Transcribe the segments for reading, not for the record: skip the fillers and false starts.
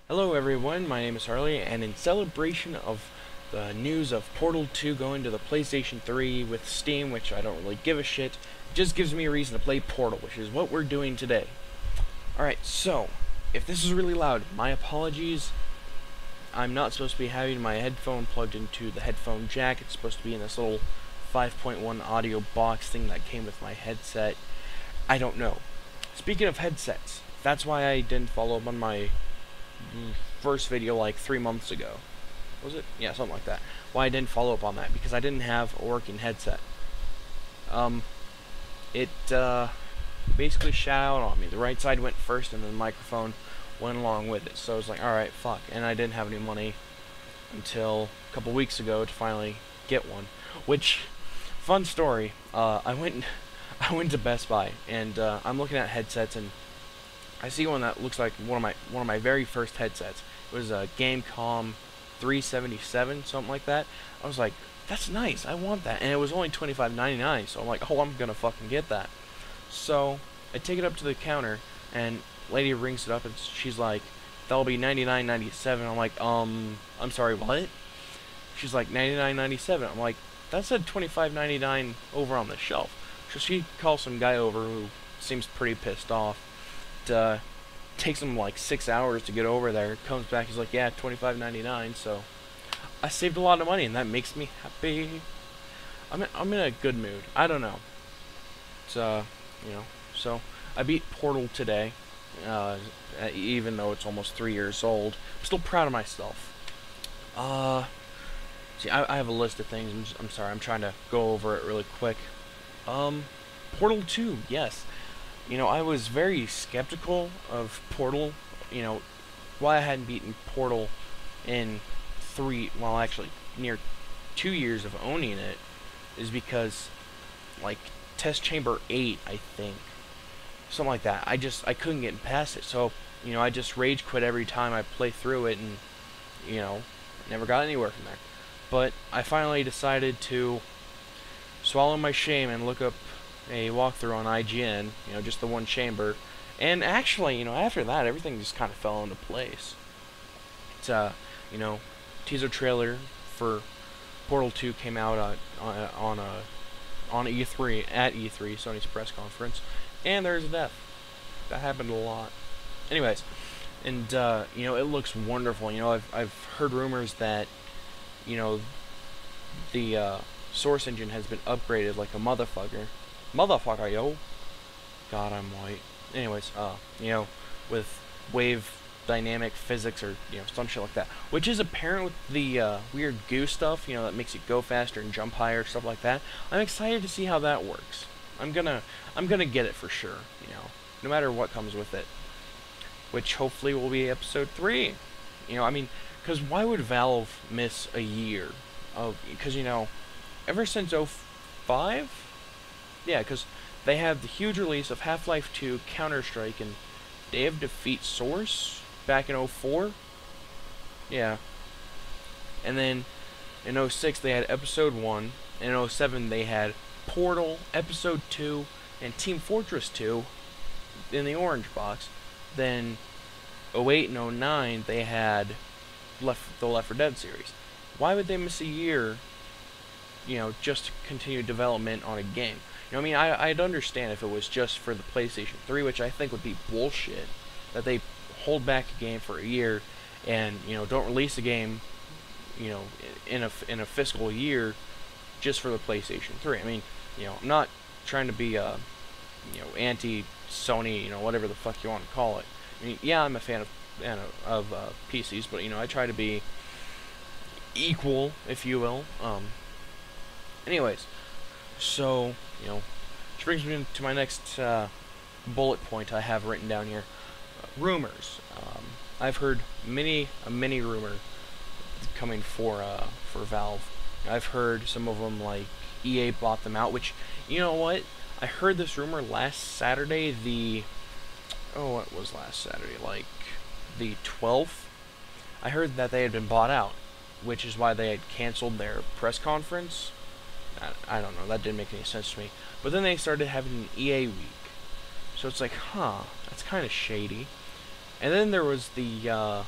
Hello everyone, my name is Harley, and in celebration of the news of Portal 2 going to the PlayStation 3 with Steam, which I don't really give a shit, it just gives me a reason to play Portal, which is what we're doing today. Alright, so, if this is really loud, my apologies. I'm not supposed to be having my headphone plugged into the headphone jack. It's supposed to be in this little 5.1 audio box thing that came with my headset. I don't know. Speaking of headsets, that's why I didn't follow up on my first video like 3 months ago. Was it? Yeah, something like that. Why I didn't follow up on that, because I didn't have a working headset. It basically shut out on me. The right side went first and then the microphone went along with it. So I was like, alright, fuck. And I didn't have any money until a couple weeks ago to finally get one. Which, fun story, I went to Best Buy and I'm looking at headsets, and I see one that looks like one of my very first headsets. It was a Gamecom 377, something like that. I was like, that's nice, I want that. And it was only $25.99, so I'm like, oh, I'm gonna fucking get that. So I take it up to the counter, and lady rings it up, and she's like, that'll be $99.97. I'm like, I'm sorry, what? She's like, $99.97. I'm like, that said $25.99 over on the shelf. So she calls some guy over who seems pretty pissed off. It takes him like 6 hours to get over there. Comes back, he's like, yeah, $25.99. So I saved a lot of money, and that makes me happy. I'm in a good mood. I don't know. It's so I beat Portal today. Even though it's almost 3 years old, I'm still proud of myself. See, I have a list of things. I'm sorry, I'm trying to go over it really quick. Portal 2, yes. I was very skeptical of Portal. Why I hadn't beaten Portal in actually near 2 years of owning it, is because, like, Test Chamber 8, I think, something like that, I couldn't get past it. So, I just rage quit every time I play through it, and, never got anywhere from there. But I finally decided to swallow my shame and look up a walkthrough on IGN, just the one chamber. And actually, after that, everything just kind of fell into place. It's, teaser trailer for Portal 2 came out on E3, at E3, Sony's press conference, and there's a death. That happened a lot. Anyways, and, it looks wonderful. I've heard rumors that, the, Source engine has been upgraded like a motherfucker. Motherfucker, yo. God, I'm white. Anyways, with wave dynamic physics, or, some shit like that. Which is apparent with the, weird goo stuff, that makes it go faster and jump higher, stuff like that. I'm excited to see how that works. I'm gonna get it for sure, no matter what comes with it. Which hopefully will be episode 3. Because why would Valve miss a year of, because, ever since 05? Yeah, because they had the huge release of Half-Life 2, Counter-Strike, and Day of Defeat Source back in 04. Yeah. And then in 06 they had Episode 1, and in 07 they had Portal, Episode 2, and Team Fortress 2 in the orange box. Then 08 and 09 they had the Left 4 Dead series. Why would they miss a year, just to continue development on a game? I'd understand if it was just for the PlayStation 3, which I think would be bullshit, that they hold back a game for a year and, don't release a game, in a fiscal year just for the PlayStation 3. I'm not trying to be, anti-Sony, whatever the fuck you want to call it. Yeah, I'm a fan of PCs, but, I try to be equal, if you will. Anyways, so, which brings me to my next bullet point I have written down here. Rumors. I've heard a mini rumor coming for Valve. I've heard some of them, like, EA bought them out, which, you know what? I heard this rumor last Saturday, what was last Saturday? Like, the 12th? I heard that they had been bought out, which is why they had canceled their press conference. I don't know, that didn't make any sense to me. But then they started having an EA week. So it's like, huh, that's kind of shady. And then there was the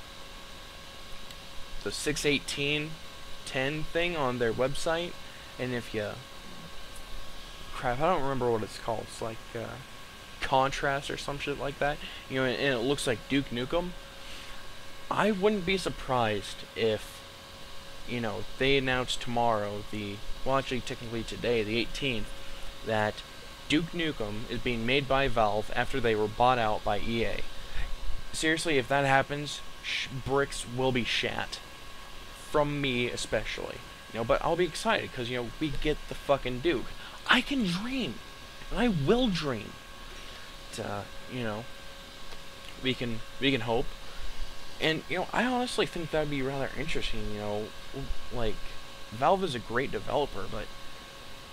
the 618.10 thing on their website, and if you crap, I don't remember what it's called. It's like contrast or some shit like that. You know, and it looks like Duke Nukem. I wouldn't be surprised if, you know, they announced tomorrow, well, actually technically today, the 18th, that Duke Nukem is being made by Valve after they were bought out by EA. Seriously, if that happens, bricks will be shat. From me especially. You know, but I'll be excited because, you know, we get the fucking Duke. I can dream. And I will dream. You know, we can hope. And, you know, I honestly think that'd be rather interesting, you know, like, Valve is a great developer, but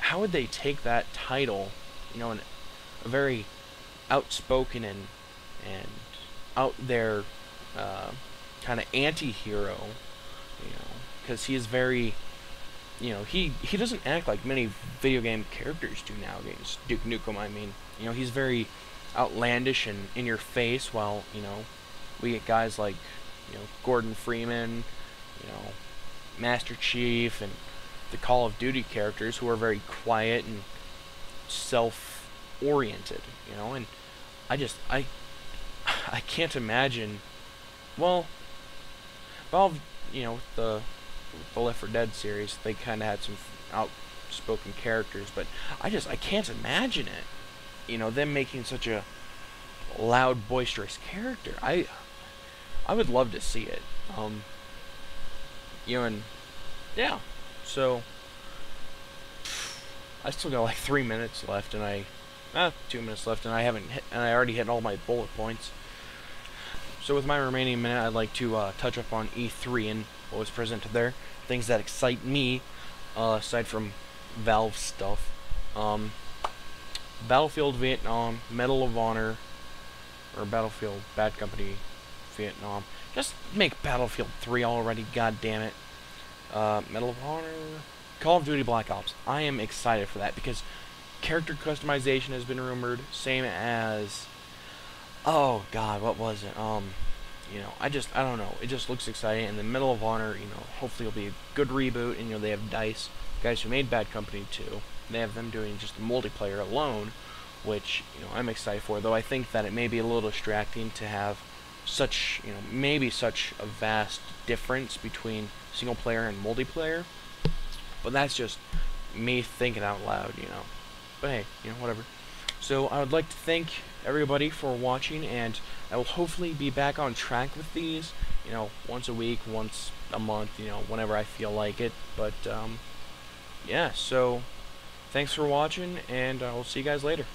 how would they take that title, you know, a very outspoken and out there kind of anti-hero, you know, because he is very, you know, he doesn't act like many video game characters do nowadays. Duke Nukem, I mean, you know, he's very outlandish and in your face, while, you know, we get guys like, you know, Gordon Freeman, you know, Master Chief, and the Call of Duty characters who are very quiet and self-oriented, you know, and I can't imagine, well, Valve, you know, the Left 4 Dead series, they kind of had some outspoken characters, but I can't imagine it, you know, them making such a loud, boisterous character. I would love to see it. You know, and yeah, so I still got like 3 minutes left, and 2 minutes left, and I already hit all my bullet points. So with my remaining minute, I'd like to touch up on E3 and what was presented there, things that excite me, aside from Valve stuff. Battlefield Vietnam, Medal of Honor, or Battlefield Bad Company Vietnam. Just make Battlefield 3 already, god damn it. Medal of Honor, Call of Duty Black Ops. I am excited for that because character customization has been rumored, same as, oh god, what was it? You know, I don't know. It just looks exciting, and the Medal of Honor, you know, hopefully it'll be a good reboot, and, you know, they have DICE, guys who made Bad Company 2. They have them doing just the multiplayer alone, which, you know, I'm excited for, though I think that it may be a little distracting to have such, you know, maybe such a vast difference between single player and multiplayer, but that's just me thinking out loud, you know. But hey, you know, whatever. So I would like to thank everybody for watching, and I will hopefully be back on track with these, you know, once a week, once a month, you know, whenever I feel like it. But yeah, so thanks for watching, and I will see you guys later.